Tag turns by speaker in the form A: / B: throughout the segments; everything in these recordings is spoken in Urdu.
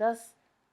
A: 10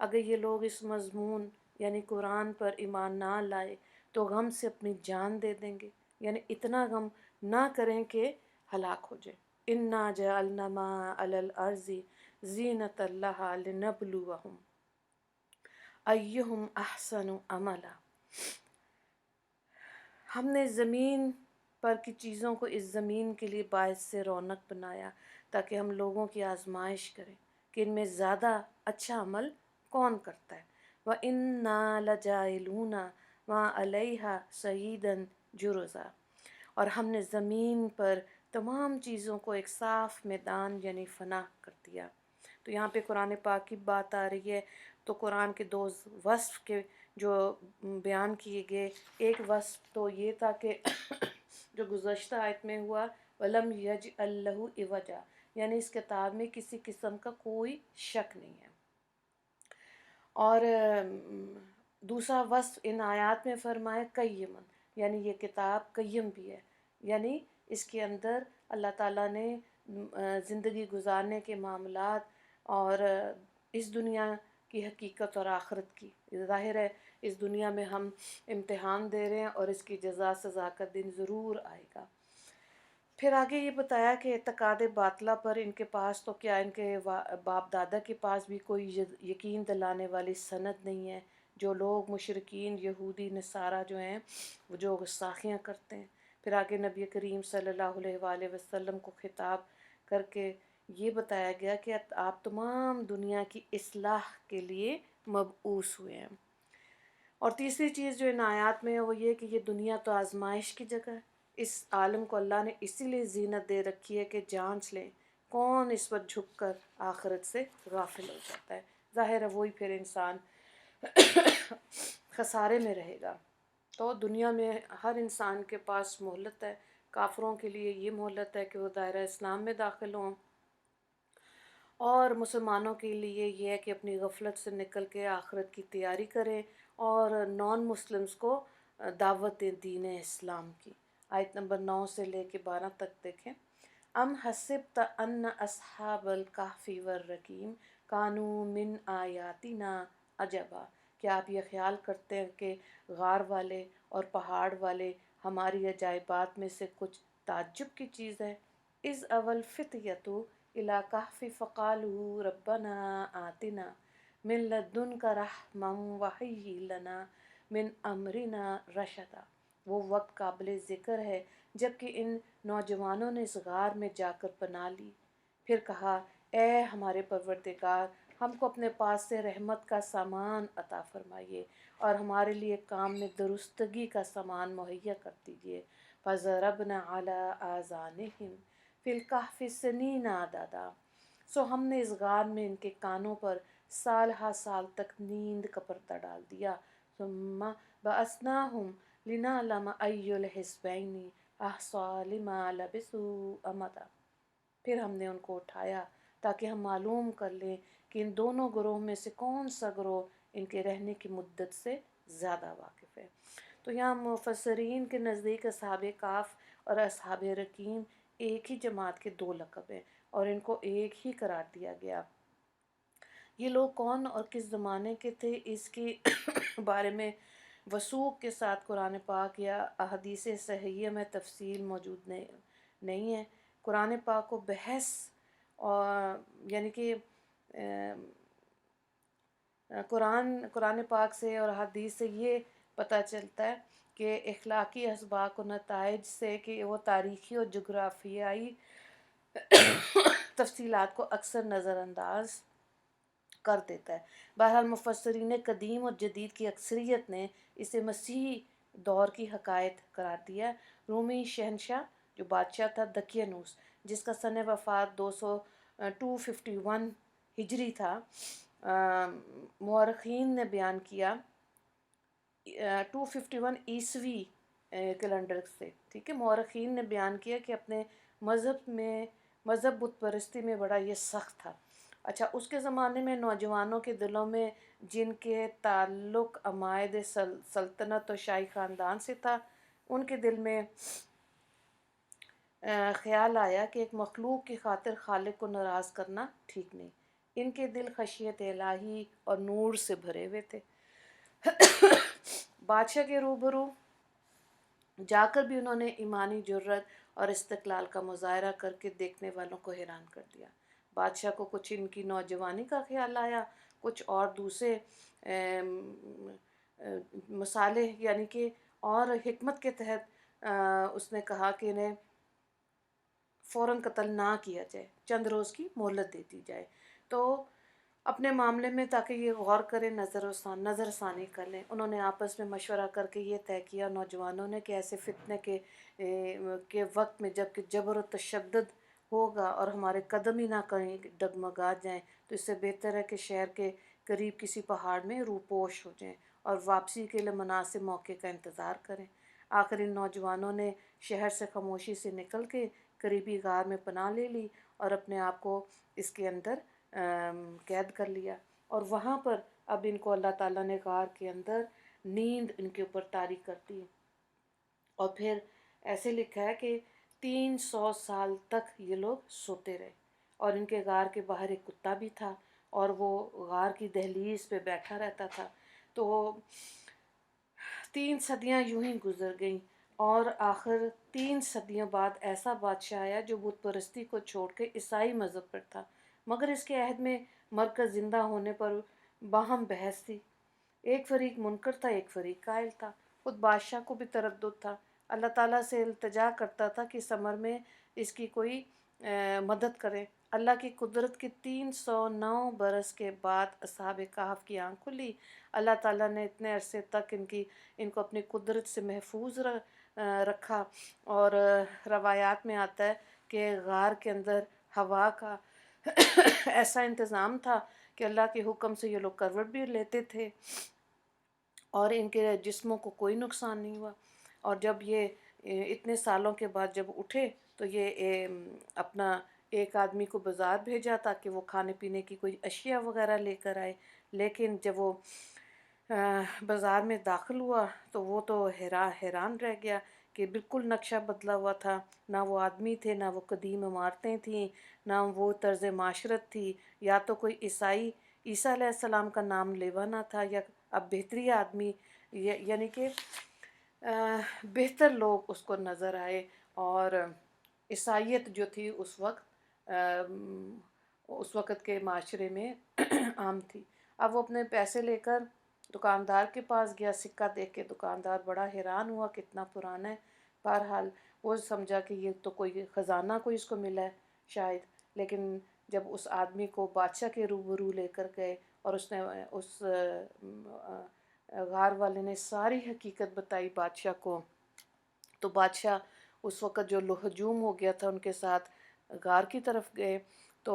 A: اگر یہ لوگ اس مضمون یعنی قرآن پر ایمان نہ لائے تو غم سے اپنی جان دے دیں گے، یعنی اتنا غم نہ کریں کہ ہلاک ہو جائے۔ انا جعلنا ما علی الارض زینۃ لہا لنبلوہم ایہم احسن عملا۔ ہم نے زمین پر کی چیزوں کو اس زمین کے لیے باعث سے رونق بنایا تاکہ ہم لوگوں کی آزمائش کریں کہ ان میں زیادہ اچھا عمل کون کرتا ہے۔ وَإِنَّا لَجَاعِلُونَ مَا عَلَيْهَا صَعِيدًا جُرُزًا، اور ہم نے زمین پر تمام چیزوں کو ایک صاف میدان یعنی فنا کر دیا۔ تو یہاں پہ قرآن پاک کی بات آ رہی ہے، تو قرآن کے دو وصف کے جو بیان کیے گئے، ایک وصف تو یہ تھا کہ جو گزشتہ آیت میں ہوا وَلَمْ يَجْعَلْ لَهُ عِوَجًا، یعنی اس کتاب میں کسی قسم کا کوئی شک نہیں ہے۔ اور دوسرا وصف ان آیات میں فرمایا قیمًا، یعنی یہ کتاب قیم بھی ہے، یعنی اس کے اندر اللہ تعالیٰ نے زندگی گزارنے کے معاملات اور اس دنیا کی حقیقت اور آخرت کی، ظاہر ہے اس دنیا میں ہم امتحان دے رہے ہیں اور اس کی جزا سزا کا دن ضرور آئے گا۔ پھر آگے یہ بتایا کہ اعتقاد باطلہ پر ان کے پاس تو کیا ان کے باپ دادا کے پاس بھی کوئی یقین دلانے والی سند نہیں ہے۔ جو لوگ مشرکین یہودی نصارہ جو ہیں وہ جو گستاخیاں کرتے ہیں، پھر آگے نبی کریم صلی اللہ علیہ وآلہ وسلم کو خطاب کر کے یہ بتایا گیا کہ آپ تمام دنیا کی اصلاح کے لیے مبعوث ہوئے ہیں۔ اور تیسری چیز جو ان آیات میں ہے وہ یہ کہ یہ دنیا تو آزمائش کی جگہ ہے، اس عالم کو اللہ نے اسی لیے زینت دے رکھی ہے کہ جانچ لیں کون اس وقت جھک کر آخرت سے غافل ہو جاتا ہے۔ ظاہر ہے وہی پھر انسان خسارے میں رہے گا۔ تو دنیا میں ہر انسان کے پاس مہلت ہے، کافروں کے لیے یہ مہلت ہے کہ وہ دائرہ اسلام میں داخل ہوں، اور مسلمانوں کے لیے یہ ہے کہ اپنی غفلت سے نکل کے آخرت کی تیاری کریں اور نان مسلمز کو دعوت دیں دین اسلام کی۔ آیت نمبر 9 سے لے کے 12 تک دیکھیں۔ ام حسبت ان اصحاب الکہف والرقیم کانوا من آیاتنا عجبا، کیا آپ یہ خیال کرتے ہیں کہ غار والے اور پہاڑ والے ہماری عجائبات میں سے کچھ تعجب کی چیز ہے؟ اذ اول فتیۃ الی کہف فقالوا ربنا آتنا من لدنک رحما وہیئ لنا من امرنا رشدا۔ وہ وقت قابل ذکر ہے جب کہ ان نوجوانوں نے اس غار میں جا کر پناہ لی، پھر کہا اے ہمارے پروردگار، ہم کو اپنے پاس سے رحمت کا سامان عطا فرمائیے اور ہمارے لیے کام میں درستگی کا سامان مہیا کر دیجیے۔ فَضَرَبْنَا عَلَىٰ آذَانِهِمْ فِي الْكَهْفِ سِنِينَ عَدَدًا، سو ہم نے اس غار میں ان کے کانوں پر سال ہا سال تک نیند کا پردہ ڈال دیا۔ ثُمَّ بَعَثْنَاهُمْ لِنَعْلَمَ أَيُّ الْحِزْبَيْنِ أَحْصَىٰ لِمَا لَبِثُوا أَمَدًا، پھر ہم نے ان کو اٹھایا تاکہ ہم معلوم کر لیں کہ ان دونوں گروہ میں سے کون سا گروہ ان کے رہنے کی مدت سے زیادہ واقف ہے۔ تو یہاں مفسرین کے نزدیک اصحاب کہف اور اصحاب رقیم ایک ہی جماعت کے دو لقب ہیں اور ان کو ایک ہی قرار دیا گیا۔ یہ لوگ کون اور کس زمانے کے تھے، اس کے بارے میں وثوق کے ساتھ قرآن پاک یا احادیث صحیحہ میں تفصیل موجود نہیں ہے۔ قرآن پاک کو بحث اور یعنی کہ قرآن پاک سے اور حدیث سے یہ پتہ چلتا ہے کہ اخلاقی اسباق و نتائج سے کہ وہ تاریخی اور جغرافیائی تفصیلات کو اکثر نظر انداز کر دیتا ہے۔ بہرحال مفسرین قدیم اور جدید کی اکثریت نے اسے مسیحی دور کی حقائق قرار دیا۔ رومی شہنشاہ جو بادشاہ تھا دقیانوس، جس کا سن وفات 251 ہجری تھا، مورخین نے بیان کیا 251 عیسوی کیلنڈر سے، ٹھیک ہے، مورخین نے بیان کیا کہ اپنے مذہب بت پرستی میں بڑا یہ سخت تھا۔ اچھا، اس کے زمانے میں نوجوانوں کے دلوں میں جن کے تعلق عمائد سلطنت اور شاہی خاندان سے تھا، ان کے دل میں خیال آیا کہ ایک مخلوق کی خاطر خالق کو ناراض کرنا ٹھیک نہیں، ان کے دل خشیت الہی اور نور سے بھرے ہوئے تھے۔ بادشاہ کے روبرو جا کر بھی انہوں نے ایمانی جرت اور استقلال کا مظاہرہ کر کے دیکھنے والوں کو حیران کر دیا۔ بادشاہ کو کچھ ان کی نوجوانی کا خیال آیا، کچھ اور دوسرے مصالح یعنی کہ اور حکمت کے تحت اس نے کہا کہ انہیں فوراً قتل نہ کیا جائے، چند روز کی مہلت دے دی جائے۔ تو اپنے معاملے میں تاکہ یہ غور کریں، نظر ثانی کر لیں، انہوں نے آپس میں مشورہ کر کے یہ طے کیا نوجوانوں نے کہ ایسے فتنے کے وقت میں جب کہ جبر و تشدد ہوگا اور ہمارے قدم ہی نہ کہیں ڈگمگا جائیں، تو اس سے بہتر ہے کہ شہر کے قریب کسی پہاڑ میں روپوش ہو جائیں اور واپسی کے لیے مناسب موقع کا انتظار کریں۔ آخر ان نوجوانوں نے شہر سے خاموشی سے نکل کے قریبی غار میں پناہ لے لی اور اپنے آپ کو اس کے اندر قید کر لیا، اور وہاں پر اب ان کو اللہ تعالیٰ نے غار کے اندر نیند ان کے اوپر طاری کر دی۔ اور پھر ایسے لکھا ہے کہ 300 سال تک یہ لوگ سوتے رہے، اور ان کے غار کے باہر ایک کتا بھی تھا اور وہ غار کی دہلیز پہ بیٹھا رہتا تھا۔ تو 3 صدیاں یوں ہی گزر گئیں، اور آخر 3 صدیوں بعد ایسا بادشاہ آیا جو بت پرستی کو چھوڑ کے عیسائی مذہب پر تھا، مگر اس کے عہد میں مرکز زندہ ہونے پر باہم بحث تھی۔ ایک فریق منکر تھا، ایک فریق قائل تھا۔ خود بادشاہ کو بھی تردد تھا، اللہ تعالیٰ سے التجا کرتا تھا کہ اس امر میں اس کی کوئی مدد کرے۔ اللہ کی قدرت کے 309 برس کے بعد اصحاب کہف کی آنکھ کھلی۔ اللہ تعالیٰ نے اتنے عرصے تک ان کو اپنی قدرت سے محفوظ رکھا، اور روایات میں آتا ہے کہ غار کے اندر ہوا کا ایسا انتظام تھا کہ اللہ کے حکم سے یہ لوگ کروٹ بھی لیتے تھے اور ان کے جسموں کو کوئی نقصان نہیں ہوا۔ اور جب یہ اتنے سالوں کے بعد جب اٹھے تو یہ اپنا ایک آدمی کو بازار بھیجا تاکہ وہ کھانے پینے کی کوئی اشیاء وغیرہ لے کر آئے، لیکن جب وہ بازار میں داخل ہوا تو وہ تو حیران رہ گیا کہ بالکل نقشہ بدلا ہوا تھا، نہ وہ آدمی تھے، نہ وہ قدیم عمارتیں تھیں، نہ وہ طرز معاشرت تھی، یا تو کوئی عیسیٰ علیہ السلام کا نام لیوا نہ تھا، یا اب بہتری آدمی یعنی کہ بہتر لوگ اس کو نظر آئے، اور عیسائیت جو تھی اس وقت کے معاشرے میں عام تھی۔ اب وہ اپنے پیسے لے کر دکاندار کے پاس گیا، سکہ دیکھ کے دکاندار بڑا حیران ہوا کتنا پرانا ہے۔ بہرحال وہ سمجھا کہ یہ تو کوئی خزانہ کوئی اس کو ملا ہے شاید، لیکن جب اس آدمی کو بادشاہ کے روبرو لے کر گئے اور اس غار والے نے ساری حقیقت بتائی بادشاہ کو، تو بادشاہ اس وقت جو ہجوم ہو گیا تھا ان کے ساتھ غار کی طرف گئے، تو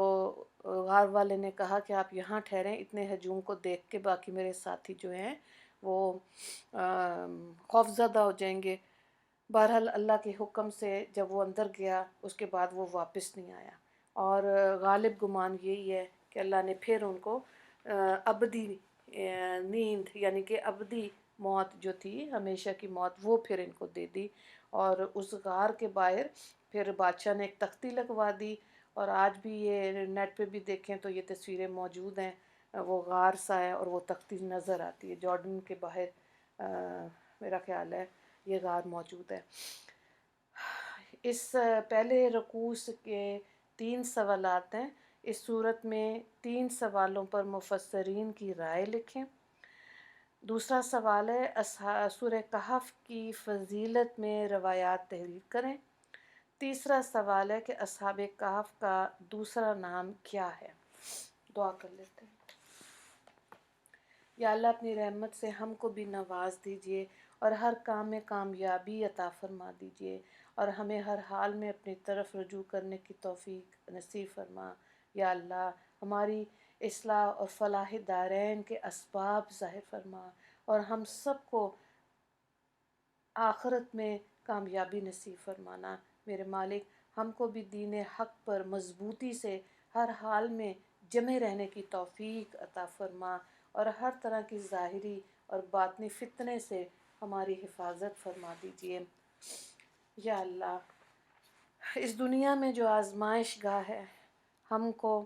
A: غار والے نے کہا کہ آپ یہاں ٹھہریں، اتنے ہجوم کو دیکھ کے باقی میرے ساتھی جو ہیں وہ خوف زدہ ہو جائیں گے۔ بہرحال اللہ کے حکم سے جب وہ اندر گیا اس کے بعد وہ واپس نہیں آیا، اور غالب گمان یہی ہے کہ اللہ نے پھر ان کو ابدی نیند یعنی کہ ابدی موت جو تھی، ہمیشہ کی موت، وہ پھر ان کو دے دی۔ اور اس غار کے باہر پھر بادشاہ نے ایک تختی لگوا دی، اور آج بھی یہ نیٹ پہ بھی دیکھیں تو یہ تصویریں موجود ہیں، وہ غار سا ہے اور وہ تختی نظر آتی ہے جارڈن کے باہر، میرا خیال ہے یہ غار موجود ہے۔ اس پہلے رکوع کے 3 سوالات ہیں، اس صورت میں 3 سوالوں پر مفسرین کی رائے لکھیں۔ دوسرا سوال ہے سورہ کہف کی فضیلت میں روایات تحریر کریں۔ تیسرا سوال ہے کہ اصحاب کہف کا دوسرا نام کیا ہے؟ دعا کر لیتے ہیں۔ یا اللہ اپنی رحمت سے ہم کو بھی نواز دیجئے اور ہر کام میں کامیابی عطا فرما دیجئے، اور ہمیں ہر حال میں اپنی طرف رجوع کرنے کی توفیق نصیب فرما۔ یا اللہ ہماری اصلاح اور فلاح دارین کے اسباب ظاہر فرما، اور ہم سب کو آخرت میں کامیابی نصیب فرمانا۔ میرے مالک ہم کو بھی دین حق پر مضبوطی سے ہر حال میں جمے رہنے کی توفیق عطا فرما، اور ہر طرح کی ظاہری اور باطنی فتنے سے ہماری حفاظت فرما دیجیے۔ یا اللہ اس دنیا میں جو آزمائش گاہ ہے، ہم کو